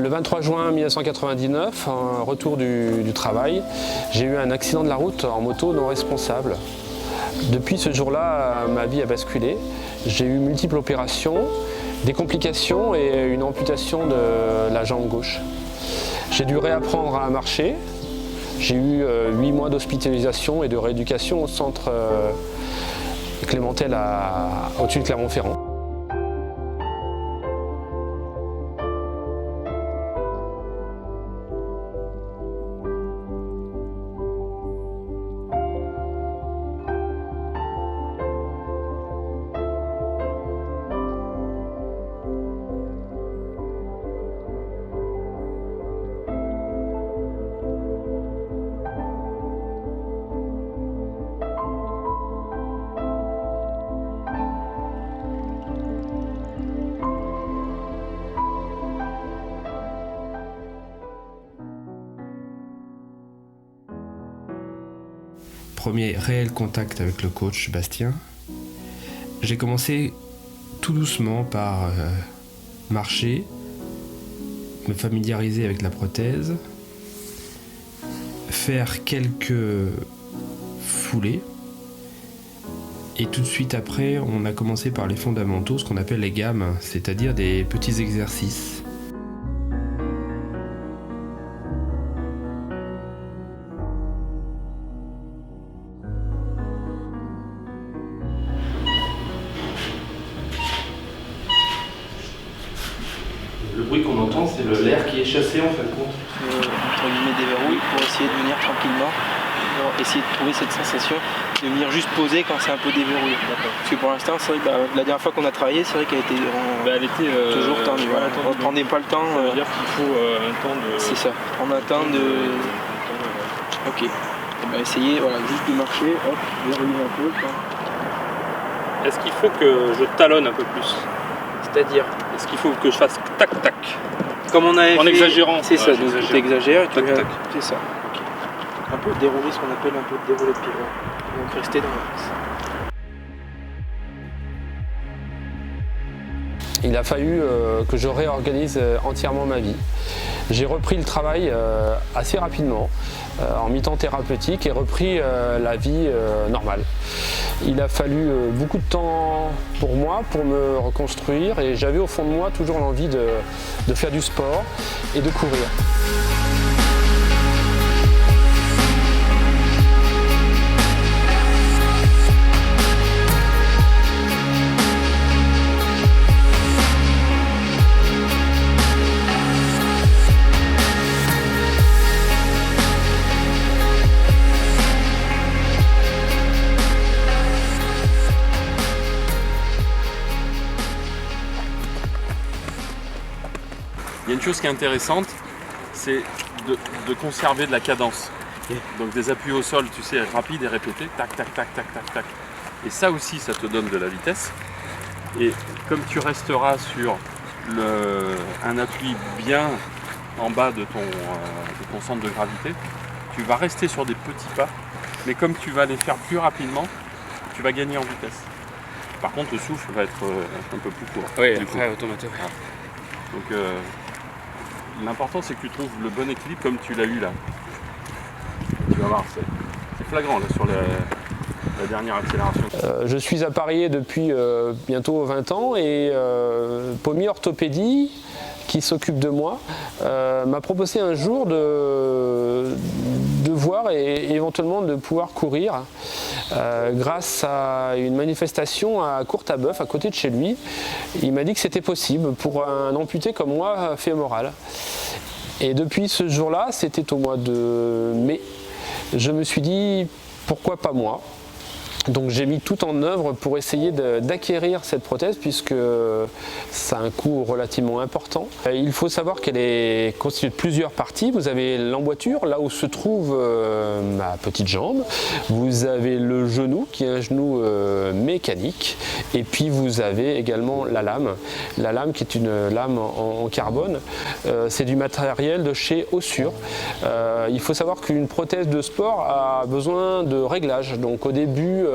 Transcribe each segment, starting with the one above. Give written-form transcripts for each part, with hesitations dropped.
Le 23 juin 1999, en retour du travail, j'ai eu un accident de la route en moto non responsable. Depuis ce jour-là, ma vie a basculé. J'ai eu multiples opérations, des complications et une amputation de la jambe gauche. J'ai dû réapprendre à marcher. J'ai eu 8 mois d'hospitalisation et de rééducation au centre Clémentel au-dessus de Clermont-Ferrand. Premier réel contact avec le coach Bastien, j'ai commencé tout doucement par marcher, me familiariser avec la prothèse, faire quelques foulées et tout de suite après on a commencé par les fondamentaux, ce qu'on appelle les gammes, c'est-à-dire des petits exercices. Le bruit qu'on entend, c'est l'air qui est chassé en fin de compte. Entre guillemets déverrouille pour essayer de venir tranquillement, essayer de trouver cette sensation de venir juste poser quand c'est un peu déverrouillé. Parce que pour l'instant, c'est vrai que la dernière fois qu'on a travaillé, c'est vrai qu'elle était, toujours tendue. Voilà. On ne prenait pas le temps. Ça veut dire qu'il faut un temps de... C'est ça, prendre un temps de... Ok. Essayer juste de marcher, hop, verrouiller un peu. Est-ce qu'il faut que je talonne un peu plus? C'est-à-dire, est-ce qu'il faut que je fasse tac-tac? comme on avait en fait... exagérant. C'est ça, donc tu exagères, tu tac. c'est ça. Okay. Un peu dérouler, ce qu'on appelle un peu dérouler de pied. Donc rester dans l'axe. Il a fallu que je réorganise entièrement ma vie. J'ai repris le travail assez rapidement, en mi-temps thérapeutique, et repris la vie normale. Il a fallu beaucoup de temps pour moi, pour me reconstruire, et j'avais au fond de moi toujours l'envie de faire du sport et de courir. Il y a une chose qui est intéressante, c'est de conserver de la cadence. Donc des appuis au sol, tu sais, rapides et répétés, tac, tac, tac, tac, tac, tac. Et ça aussi, ça te donne de la vitesse. Et comme tu resteras sur un appui bien en bas de ton centre de gravité, tu vas rester sur des petits pas, mais comme tu vas les faire plus rapidement, tu vas gagner en vitesse. Par contre, le souffle va être un peu plus court. Oui, après, automatiquement. Donc l'important c'est que tu trouves le bon équilibre comme tu l'as eu là. Tu vas voir, c'est flagrant là sur la dernière accélération. Je suis appareillé depuis bientôt 20 ans et Pommier Orthopédie, qui s'occupe de moi, m'a proposé un jour de voir et éventuellement de pouvoir courir grâce à une manifestation à Courtabœuf, à côté de chez lui. Il m'a dit que c'était possible pour un amputé comme moi fémoral. Et depuis ce jour-là, c'était au mois de mai, je me suis dit pourquoi pas moi. Donc j'ai mis tout en œuvre pour essayer d'acquérir cette prothèse puisque ça a un coût relativement important. Il faut savoir qu'elle est constituée de plusieurs parties. Vous avez l'emboîture, là où se trouve ma petite jambe. Vous avez le genou, qui est un genou mécanique. Et puis vous avez également la lame qui est une lame en carbone. C'est du matériel de chez Ossur. Il faut savoir qu'une prothèse de sport a besoin de réglage. Donc au début,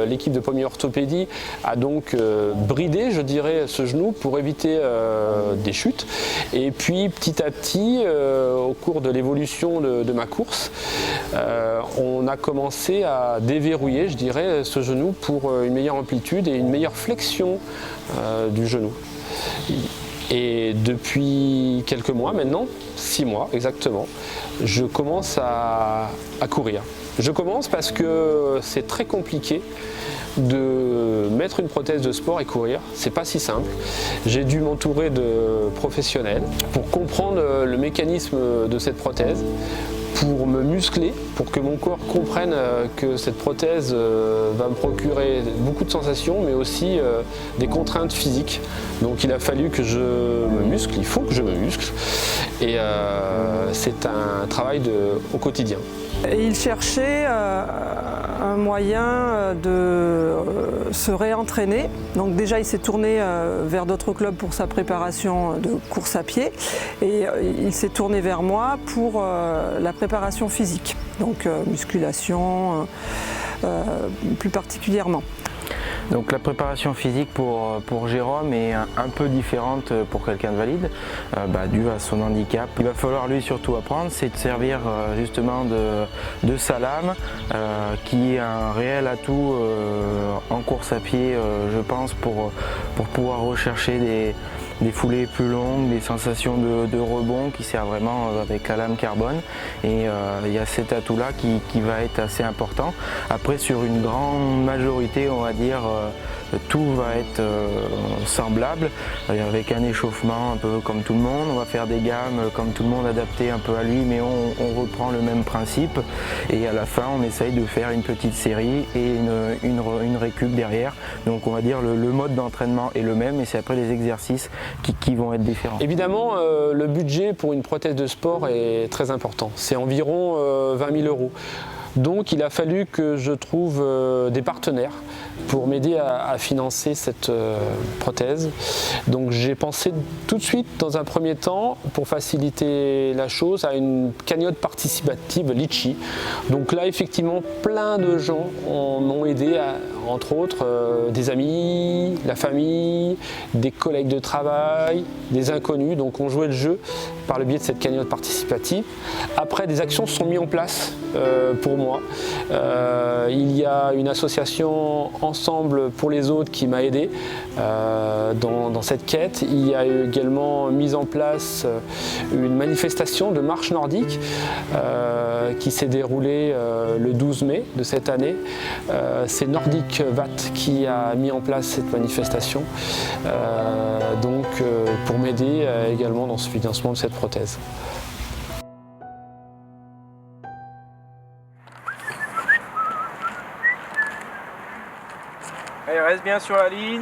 l'équipe de Pommier Orthopédie a donc bridé, je dirais, ce genou pour éviter des chutes. Et puis petit à petit, au cours de l'évolution de ma course, on a commencé à déverrouiller, je dirais, ce genou pour une meilleure amplitude et une meilleure flexion du genou. Et depuis quelques mois maintenant, 6 mois exactement, je commence à courir. Je commence parce que c'est très compliqué de mettre une prothèse de sport et courir. C'est pas si simple. J'ai dû m'entourer de professionnels pour comprendre le mécanisme de cette prothèse, pour me muscler, pour que mon corps comprenne que cette prothèse va me procurer beaucoup de sensations, mais aussi des contraintes physiques. Donc il a fallu que je me muscle, il faut que je me muscle, et c'est un travail au quotidien. Il cherchait un moyen de se réentraîner. Donc déjà il s'est tourné vers d'autres clubs pour sa préparation de course à pied et il s'est tourné vers moi pour la préparation physique, donc musculation plus particulièrement. Donc la préparation physique pour Jérôme est un peu différente pour quelqu'un de valide, dû à son handicap. Il va falloir lui surtout apprendre, c'est de servir justement de sa lame, qui est un réel atout en course à pied, je pense, pour pouvoir rechercher des foulées plus longues, des sensations de rebond qui sert vraiment avec la lame carbone. Et il y a cet atout-là qui va être assez important. Après, sur une grande majorité, on va dire, tout va être semblable, avec un échauffement un peu comme tout le monde. On va faire des gammes comme tout le monde, adaptées un peu à lui, mais on reprend le même principe. Et à la fin, on essaye de faire une petite série et une récup derrière. Donc on va dire le mode d'entraînement est le même, et c'est après les exercices qui vont être différents. Évidemment, le budget pour une prothèse de sport est très important. C'est environ 20 000 €. Donc il a fallu que je trouve des partenaires pour m'aider à financer cette prothèse. Donc j'ai pensé tout de suite, dans un premier temps, pour faciliter la chose, à une cagnotte participative Litchi. Donc là, effectivement, plein de gens m'ont aidé, entre autres des amis, la famille, des collègues de travail, des inconnus. Donc on jouait le jeu par le biais de cette cagnotte participative. Après, des actions sont mises en place pour moi. Il y a une association Ensemble pour les autres qui m'a aidé dans cette quête. Il y a également mis en place une manifestation de marche nordique qui s'est déroulée le 12 mai de cette année. C'est Nordic VAT qui a mis en place cette manifestation pour m'aider également dans ce financement de cette prothèse. Allez, reste bien sur la ligne.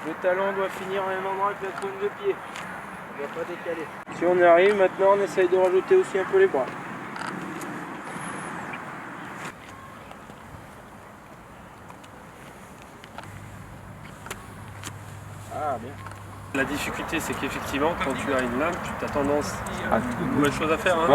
Le talon doit finir au même endroit que la pointe de pied. On ne doit pas décaler. Si on y arrive, maintenant on essaye de rajouter aussi un peu les bras. Ah, bien. La difficulté, c'est qu'effectivement, quand tu as une lame, tu as tendance à une nouvelle chose à faire, hein,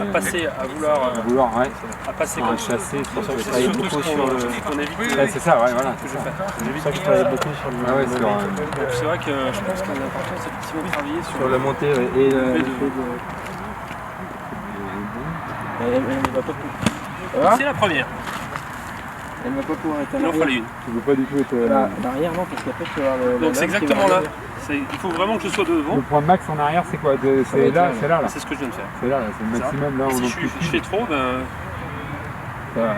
à passer, à vouloir à passer comme ça. Chasser, c'est pour ça que je C'est travaille surtout beaucoup ce sur le... qu'on évite. Ouais, c'est ça, ouais, voilà. Que je fais. C'est pour ça que je travaille beaucoup sur le... Ouais, Donc c'est vrai que je pense que l'important, c'est effectivement de travailler sur la montée et le fait fait de... Elle ne va pas pouvoir. C'est la première. Elle ne va pas pouvoir être à Il en fallait une. Tu veux pas du tout être... L'arrière, non, parce qu'après tu vas avoir le. Donc c'est exactement là. Il faut vraiment que je sois devant. Le point max en arrière, c'est quoi? C'est là, c'est là. C'est ce que je viens de faire. C'est là, c'est le maximum. Là, Et on si je fais trop,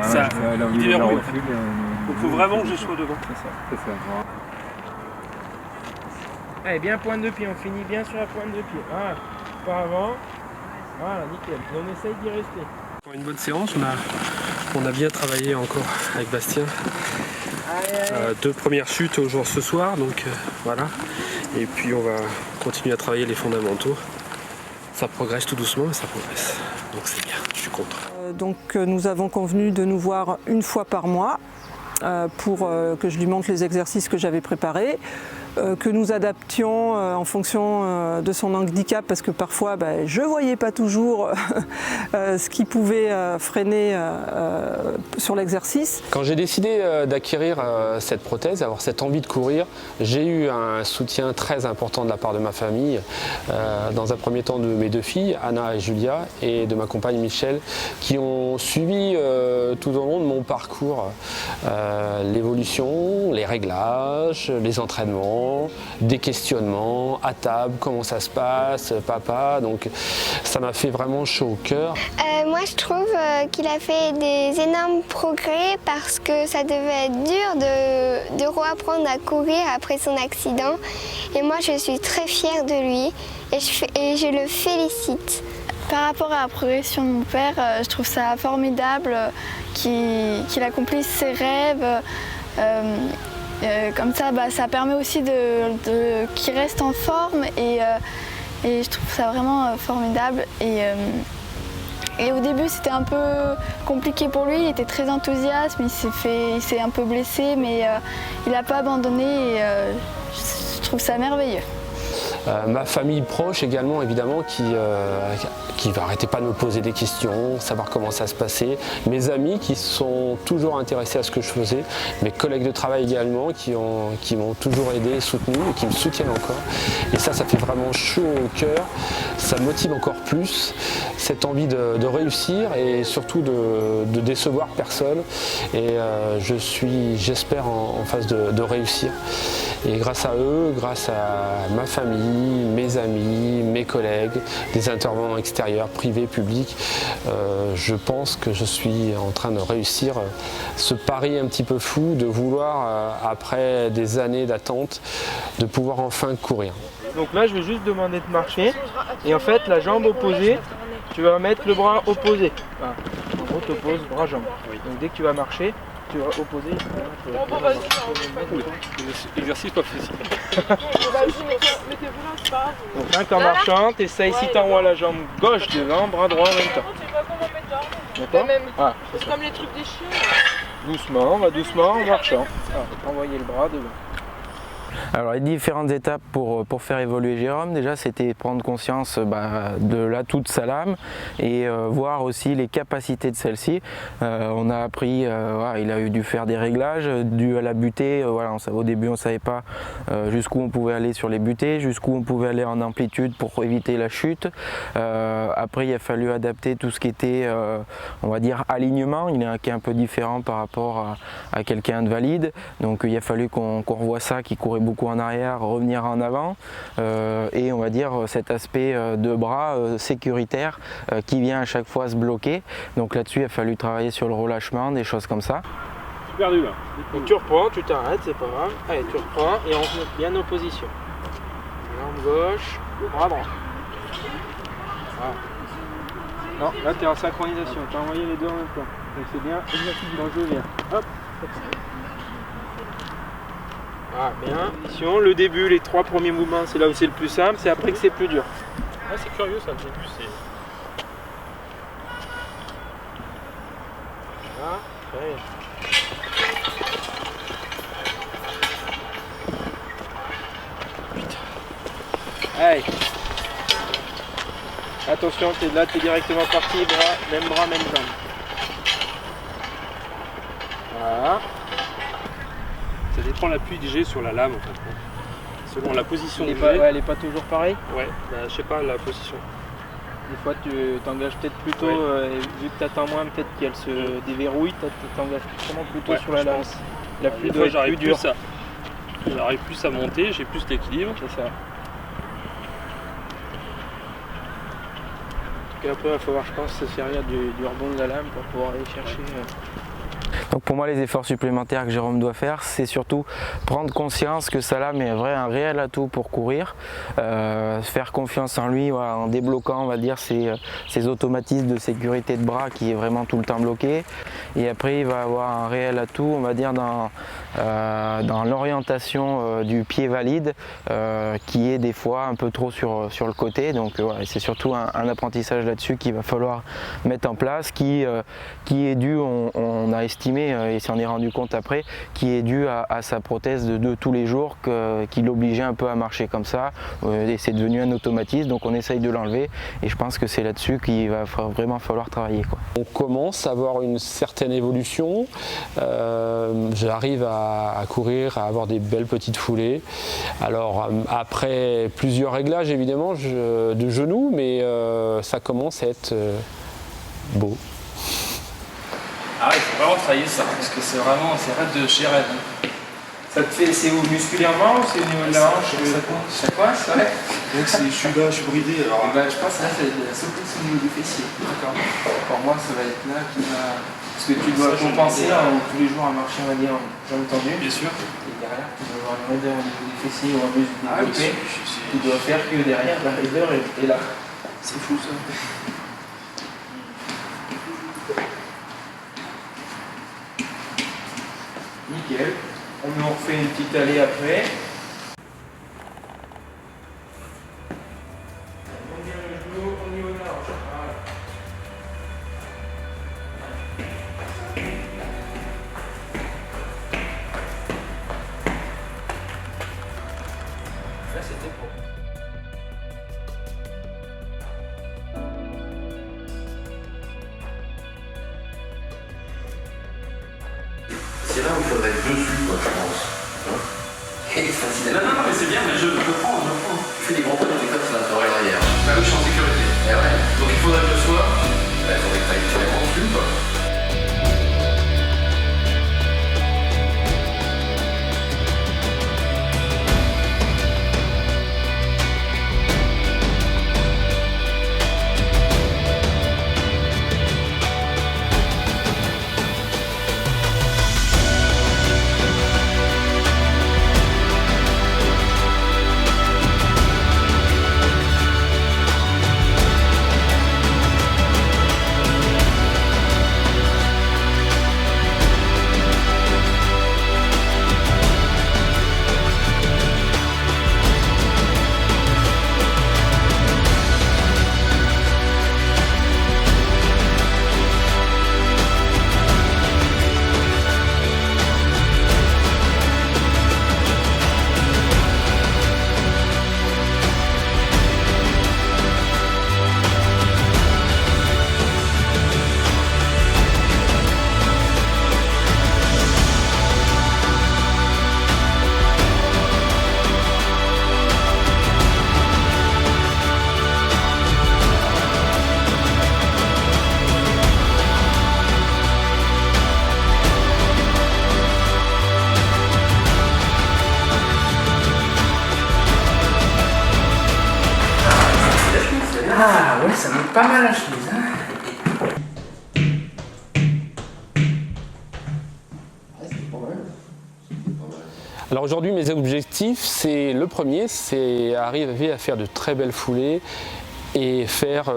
ça il il déverrouille en fait. Donc il faut vraiment que je sois devant. C'est ça. Allez, bien pointe de pied, on finit bien sur la pointe de pied. Voilà, pas avant. Voilà, nickel. Et on essaye d'y rester. Pour une bonne séance, on a bien travaillé encore avec Bastien. 2 premières chutes au jour ce soir, donc voilà. Et puis on va continuer à travailler les fondamentaux. Ça progresse tout doucement, mais ça progresse. Donc c'est bien, je suis content. Donc nous avons convenu de nous voir une fois par mois pour que je lui montre les exercices que j'avais préparés. que nous adaptions en fonction de son handicap, parce que parfois je ne voyais pas toujours ce qui pouvait freiner sur l'exercice. Quand j'ai décidé d'acquérir cette prothèse, avoir cette envie de courir, j'ai eu un soutien très important de la part de ma famille. Dans un premier temps de mes 2 filles, Anna et Julia, et de ma compagne Michel, qui ont suivi tout au long de mon parcours l'évolution, les réglages, les entraînements, des questionnements à table, comment ça se passe, papa, donc ça m'a fait vraiment chaud au cœur. Moi je trouve qu'il a fait des énormes progrès parce que ça devait être dur de reapprendre à courir après son accident, et moi je suis très fière de lui et je le félicite. Par rapport à la progression de mon père, je trouve ça formidable qu'il accomplisse ses rêves. Comme ça, ça permet aussi qu'il reste en forme, et je trouve ça vraiment formidable. Et au début, c'était un peu compliqué pour lui, il était très enthousiaste, il s'est un peu blessé, mais il n'a pas abandonné, et je trouve ça merveilleux. Ma famille proche également, évidemment, qui n'arrêtait pas de me poser des questions, savoir comment ça se passait. Mes amis qui sont toujours intéressés à ce que je faisais. Mes collègues de travail également qui m'ont toujours aidé, soutenu et qui me soutiennent encore. Et ça fait vraiment chaud au cœur. Ça me motive encore plus, cette envie de réussir et surtout de décevoir personne. Et j'espère en phase de réussir. Et grâce à eux, grâce à ma famille, mes amis, mes collègues, des intervenants extérieurs, privés, publics, je pense que je suis en train de réussir ce pari un petit peu fou de vouloir, après des années d'attente, de pouvoir enfin courir. Donc là je vais juste demander de marcher, et en fait la jambe opposée, tu vas mettre le bras opposé. Voilà. En gros tu opposes bras-jambe. Donc dès que tu vas marcher, tu vas opposer. Exercice pas facile. Donc là, en marchant, tu essayes, si tu envoies la jambe gauche devant, bras droit en même temps. D'accord ? Ah, c'est comme les trucs des chiens. Doucement, on va doucement en marchant. Envoyer le bras devant. Alors les différentes étapes pour faire évoluer Jérôme, déjà c'était prendre conscience de l'atout de sa lame et voir aussi les capacités de celle-ci. On a appris, il a dû faire des réglages dus à la butée. Au début on ne savait pas jusqu'où on pouvait aller sur les butées, jusqu'où on pouvait aller en amplitude pour éviter la chute. Après il a fallu adapter tout ce qui était on va dire alignement, qui est un peu différent par rapport à quelqu'un de valide. Donc il a fallu qu'on revoie ça, qui courait beaucoup en arrière, revenir en avant, et on va dire cet aspect de bras sécuritaire qui vient à chaque fois se bloquer. Donc là-dessus il a fallu travailler sur le relâchement, des choses comme ça. Perdu là. Donc tu reprends, tu t'arrêtes, c'est pas grave. Allez, tu reprends et on se met bien en position. Jambe gauche, bras droit. Voilà. Non, là tu es en synchronisation, tu as envoyé les deux en même temps. Donc c'est bien, donc je viens. Hop. Ah, bien. Le début, les 3 premiers mouvements, c'est là où c'est le plus simple, c'est après que c'est plus dur. Ouais, c'est curieux ça, le début, c'est... Ah, très bien. Allez. Attention, là, t'es directement parti, bras, même jambe. Voilà. Ça dépend l'appui que j'ai sur la lame en fait. Selon la position que j'ai. Elle n'est pas toujours pareille. Ouais, je sais pas la position. Des fois tu t'engages peut-être plutôt, vu que tu attends moins peut-être qu'elle se déverrouille, tu t'engages vraiment plutôt sur la lame. La pluie doit être plus dure. J'arrive plus à monter, j'ai plus d'équilibre. C'est ça. En tout cas après il va falloir je pense se servir du rebond de la lame pour pouvoir aller chercher. Donc pour moi les efforts supplémentaires que Jérôme doit faire, c'est surtout prendre conscience que sa lame est un réel atout pour courir, faire confiance en lui en débloquant on va dire ses automatismes de sécurité de bras qui est vraiment tout le temps bloqué, et après il va avoir un réel atout on va dire dans l'orientation du pied valide qui est des fois un peu trop sur le côté, donc c'est surtout un apprentissage là-dessus qu'il va falloir mettre en place qui est dû, on a estimé sous-estimé, il s'en est rendu compte après, qui est dû à sa prothèse de tous les jours, qui l'obligeait un peu à marcher comme ça, et c'est devenu un automatisme, donc on essaye de l'enlever, et je pense que c'est là-dessus qu'il va vraiment falloir travailler, quoi. On commence à avoir une certaine évolution, j'arrive à courir, à avoir des belles petites foulées. Alors après plusieurs réglages évidemment de genoux, mais ça commence à être beau. Ah ouais, il faut vraiment travailler ça, parce que c'est rêve de chez rêve. Ça te fait, c'est où musculairement ou c'est au niveau de la hanche? Ça coince, ouais. Donc je suis bridé alors. Je pense que là, c'est la souplesse au niveau du fessier. D'accord. Pour moi, ça va être là qui va. Parce que tu dois compenser tous les jours à marcher, on va dire, jambes tendues. Bien sûr. Et derrière, tu dois avoir une raideur au niveau du fessier ou un muscle développé. Tu dois faire que derrière, la raideur est là. C'est fou ça. Nickel. On nous refait une petite allée après. On vient le genou au niveau de la hanche. Voilà. Là c'était pour. C'est là où il faudrait être dessus, quoi, je pense. C'est facile. Non, mais c'est bien, mais je prends. Tu fais des grands pas dans les côtes sur l'intérieur arrière. Bah oui, je suis en sécurité. Et ouais. Donc il faudrait que je sois. Bah, il faudrait que tu ailles vraiment dessus, quoi. Ah ouais, ça monte pas mal la chemise. Hein. Alors aujourd'hui mes objectifs, c'est le premier, c'est arriver à faire de très belles foulées et faire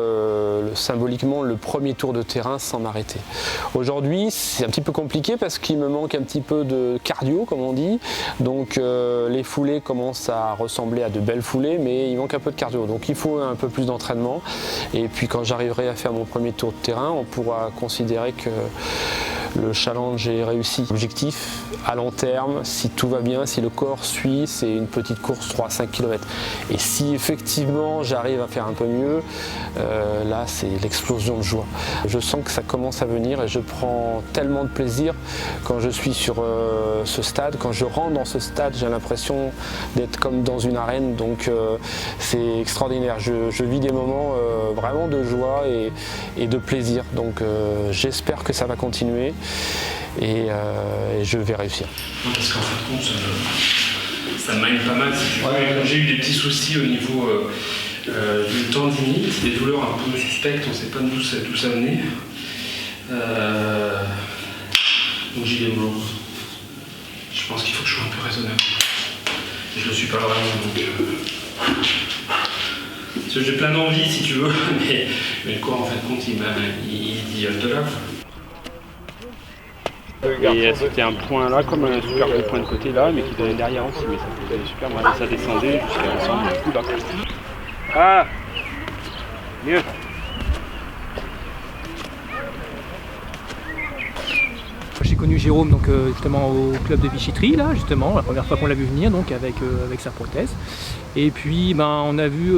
symboliquement le premier tour de terrain sans m'arrêter. Aujourd'hui c'est un petit peu compliqué parce qu'il me manque un petit peu de cardio comme on dit, donc les foulées commencent à ressembler à de belles foulées mais il manque un peu de cardio, donc il faut un peu plus d'entraînement et puis quand j'arriverai à faire mon premier tour de terrain on pourra considérer que le challenge est réussi. Objectif à long terme, si tout va bien, si le corps suit, c'est une petite course 3-5 km. Et si effectivement j'arrive à faire un peu mieux, là c'est l'explosion de joie. Je sens que ça commence à venir et je prends tellement de plaisir quand je suis sur ce stade. Quand je rentre dans ce stade, j'ai l'impression d'être comme dans une arène, donc c'est extraordinaire. Je vis des moments vraiment de joie et de plaisir, donc j'espère que ça va continuer. Et je vais réussir. Parce qu'en fin de compte, ça mine pas mal. Si tu veux. J'ai eu des petits soucis au niveau d'une tendinite, des douleurs un peu suspectes, on ne sait pas d'où ça venait. Donc j'y vais mollo. Je pense qu'il faut que je sois un peu raisonnable. Et je ne le suis pas vraiment. Donc, parce que j'ai plein d'envie si tu veux, mais le corps en fin de compte il dit halte là. Et c'était un point là, comme un super gros point de côté là, mais qui donnait derrière aussi, mais ça faisait super mal. Ça descendait jusqu'à l'ensemble, du coup là. Ah, mieux. J'ai connu Jérôme donc, justement au club de Vichy-Tri, là, justement, la première fois qu'on l'a vu venir donc, avec sa prothèse. Et puis on a vu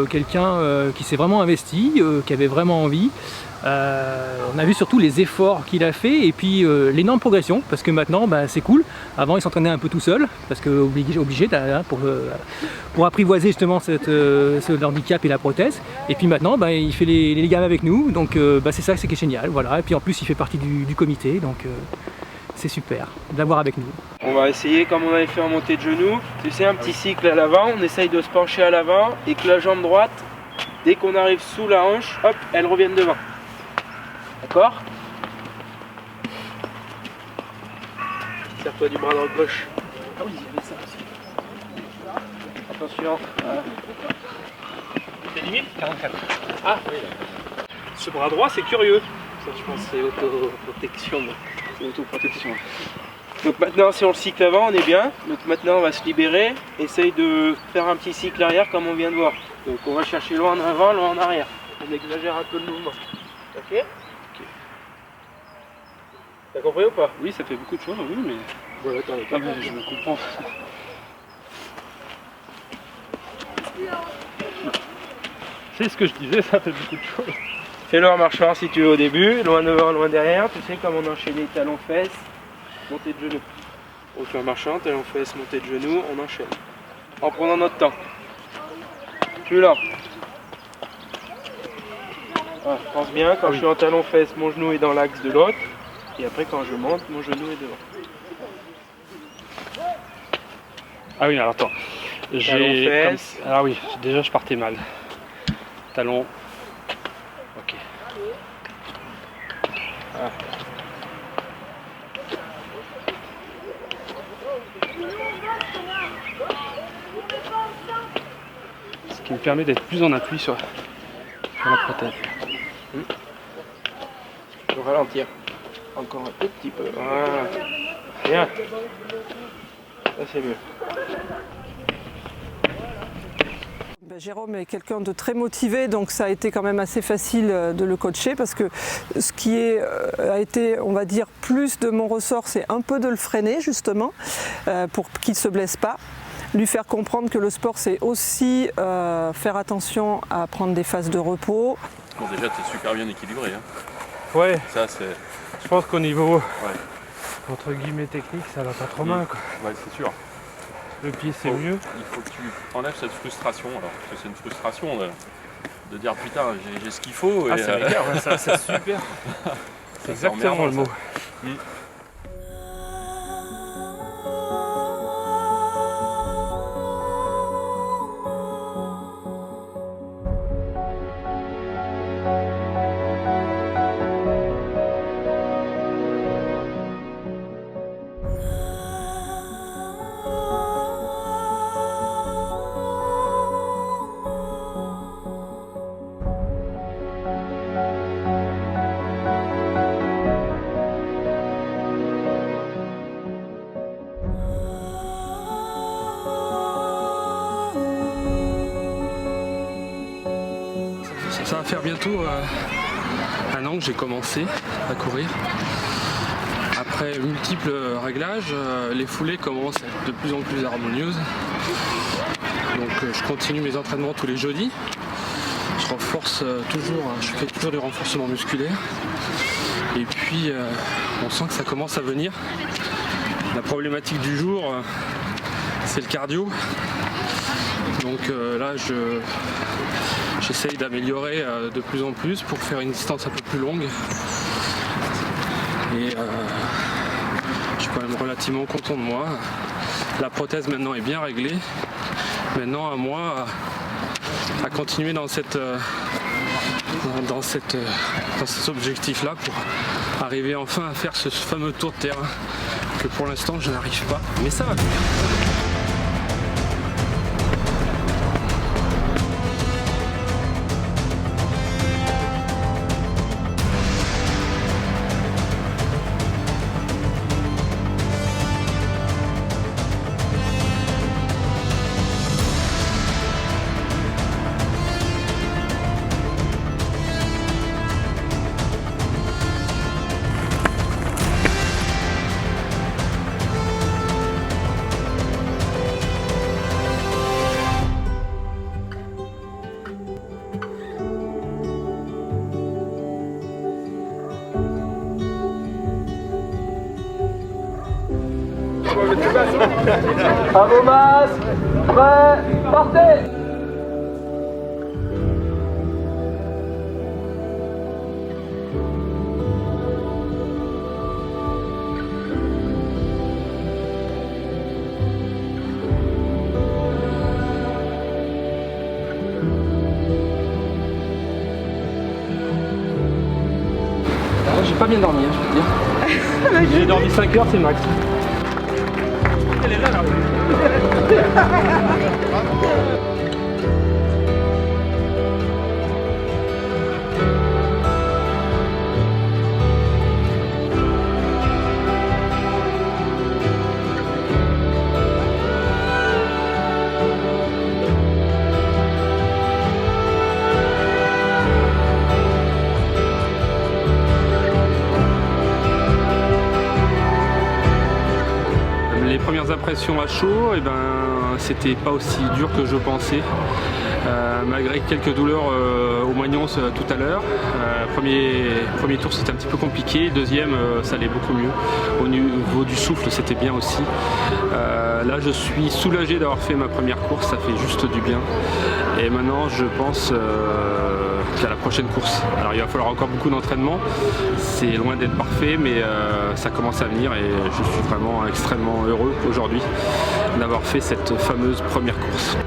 quelqu'un qui s'est vraiment investi, qui avait vraiment envie. On a vu surtout les efforts qu'il a fait et puis l'énorme progression, parce que maintenant c'est cool. Avant il s'entraînait un peu tout seul, parce que obligé pour apprivoiser justement ce handicap et la prothèse. Et puis maintenant il fait les gammes avec nous, donc c'est ça qui est génial. Voilà. Et puis en plus il fait partie du comité, donc c'est super de l'avoir avec nous. On va essayer comme on avait fait en montée de genoux, tu sais, un petit cycle à l'avant, on essaye de se pencher à l'avant et que la jambe droite, dès qu'on arrive sous la hanche, hop, elle revienne devant. D'accord? Serre-toi du bras droit gauche. Ah oui, il y avait ça aussi. Attention. Voilà. C'est limite 44. Ah oui. Ce bras droit, c'est curieux. Ça, je pense que c'est autoprotection. C'est autoprotection. Donc maintenant, si on le cycle avant, on est bien. Donc maintenant, on va se libérer. Essaye de faire un petit cycle arrière comme on vient de voir. Donc on va chercher loin en avant, loin en arrière. On exagère un peu le mouvement. Ok? T'as compris ou pas? Oui, ça fait beaucoup de choses, oui, mais... Voilà, t'en es pas bien. Je me comprends. C'est ce que je disais, ça fait beaucoup de choses. Fais-le en marchant si tu veux au début, loin devant, loin derrière, tu sais, comme on enchaînait talons-fesses, montée de genoux. Donc en marchant, talons-fesses, montée de genoux, on enchaîne. En prenant notre temps. Plus lent. Voilà, pense bien, quand je suis en talons-fesses, mon genou est dans l'axe de l'autre. Et après, quand je monte, mon genou est devant. Ah oui, alors attends. Talons-fesses. Ah oui, déjà je partais mal. Talon. Ok. Ah. Ce qui me permet d'être plus en appui sur la prothèse. Je vais ralentir. Encore un tout petit peu. Voilà. Bien. Ça c'est mieux. Jérôme est quelqu'un de très motivé, donc ça a été quand même assez facile de le coacher, parce que ce qui a été, on va dire, plus de mon ressort, c'est un peu de le freiner justement, pour qu'il ne se blesse pas. Lui faire comprendre que le sport, c'est aussi faire attention à prendre des phases de repos. Bon, déjà, tu es super bien équilibré. Hein. Ouais. Ça, c'est... Je pense qu'au niveau, entre guillemets, technique, ça va pas trop mal, quoi. Ouais, c'est sûr. Le pied, c'est mieux. Il faut que tu enlèves cette frustration, alors, parce que c'est une frustration de dire putain, j'ai ce qu'il faut. Ah, et, c'est méga, ouais, ça, c'est super. C'est exactement le mot. Ça va faire bientôt un an que j'ai commencé à courir. Après multiples réglages, les foulées commencent à être de plus en plus harmonieuses. Donc je continue mes entraînements tous les jeudis. Je renforce je fais toujours du renforcement musculaire. Et puis on sent que ça commence à venir. La problématique du jour, c'est le cardio. Donc là j'essaye d'améliorer de plus en plus pour faire une distance un peu plus longue. Et je suis quand même relativement content de moi. La prothèse maintenant est bien réglée. Maintenant à moi à continuer dans cet objectif-là pour arriver enfin à faire ce fameux tour de terrain que pour l'instant je n'arrive pas. Mais ça va venir. À vos masques, prêts, partez! J'ai pas bien dormi, je peux te dire. J'ai dormi 5 heures, c'est max. Elle est là, là. Les premières impressions à chaud, eh ben, c'était pas aussi dur que je pensais. Malgré quelques douleurs au moignon tout à l'heure. Premier tour c'était un petit peu compliqué, deuxième ça allait beaucoup mieux. Au niveau du souffle c'était bien aussi. Là je suis soulagé d'avoir fait ma première course, ça fait juste du bien. Et maintenant je pense qu'à la prochaine course. Alors il va falloir encore beaucoup d'entraînement, c'est loin d'être parfait mais ça commence à venir et je suis vraiment extrêmement heureux aujourd'hui d'avoir fait cette fameuse première course.